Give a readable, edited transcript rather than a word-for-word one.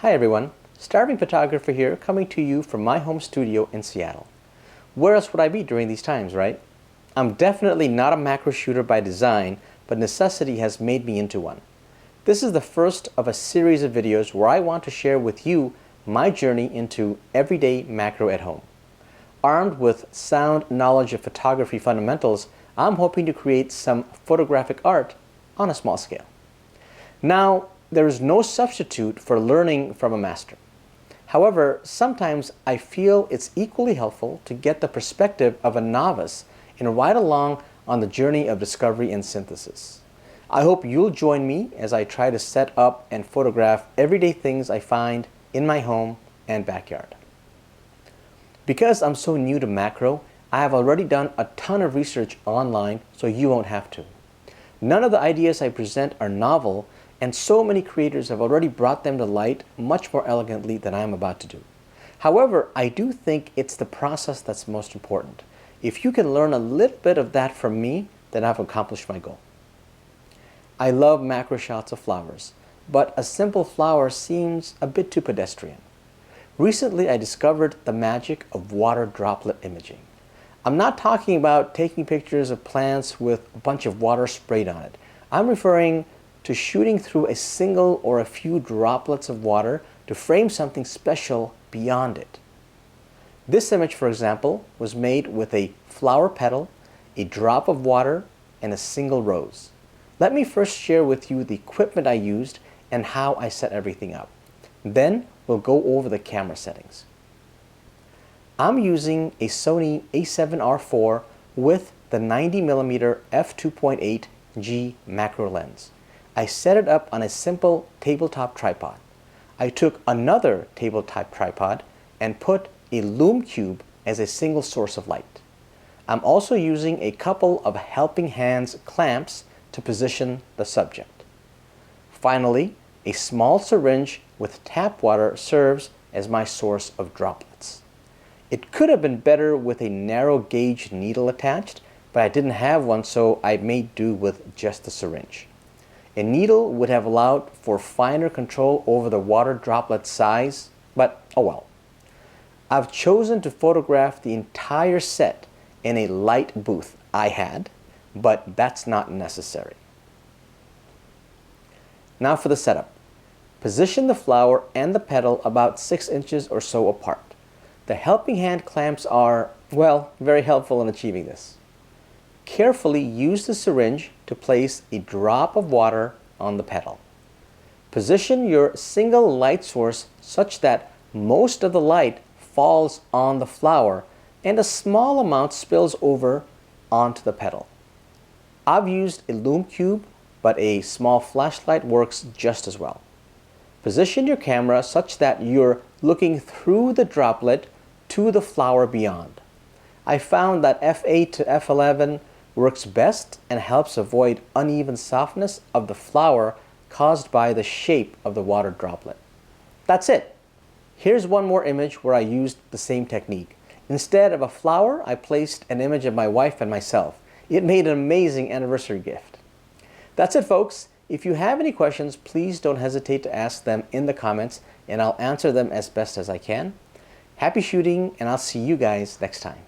Hi everyone, starving photographer here, coming to you from my home studio in Seattle. Where else would I be during these times, right? I'm definitely not a macro shooter by design, but necessity has made me into one. This is the first of a series of videos where I want to share with you my journey into everyday macro at home. Armed with sound knowledge of photography fundamentals, I'm hoping to create some photographic art on a small scale. Now, there is no substitute for learning from a master. However, sometimes I feel it's equally helpful to get the perspective of a novice and ride along on the journey of discovery and synthesis. I hope you'll join me as I try to set up and photograph everyday things I find in my home and backyard. Because I'm so new to macro, I have already done a ton of research online, so you won't have to. None of the ideas I present are novel, and so many creators have already brought them to light much more elegantly than I am about to do. However, I do think it's the process that's most important. If you can learn a little bit of that from me, then I've accomplished my goal. I love macro shots of flowers, but a simple flower seems a bit too pedestrian. Recently, I discovered the magic of water droplet imaging. I'm not talking about taking pictures of plants with a bunch of water sprayed on it. I'm referring to shooting through a single or a few droplets of water to frame something special beyond it. This image, for example, was made with a flower petal, a drop of water, and a single rose. Let me first share with you the equipment I used and how I set everything up. Then we'll go over the camera settings. I'm using a Sony a7R IV with the 90mm f2.8G macro lens. I set it up on a simple tabletop tripod. I took another tabletop tripod and put a lume cube as a single source of light. I'm also using a couple of helping hands clamps to position the subject. Finally, a small syringe with tap water serves as my source of droplets. It could have been better with a narrow gauge needle attached, but I didn't have one, so I made do with just the syringe. A needle would have allowed for finer control over the water droplet size, but oh well. I've chosen to photograph the entire set in a light booth I had, but that's not necessary. Now for the setup. Position the flower and the petal about 6 inches or so apart. The helping hand clamps are, well, very helpful in achieving this. Carefully use the syringe to place a drop of water on the petal. Position your single light source such that most of the light falls on the flower and a small amount spills over onto the petal. I've used a lume cube, but a small flashlight works just as well. Position your camera such that you're looking through the droplet to the flower beyond. I found that f8 to f11 works best and helps avoid uneven softness of the flower caused by the shape of the water droplet. That's it. Here's one more image where I used the same technique. Instead of a flower, I placed an image of my wife and myself. It made an amazing anniversary gift. That's it, folks. If you have any questions, please don't hesitate to ask them in the comments, and I'll answer them as best as I can. Happy shooting, and I'll see you guys next time.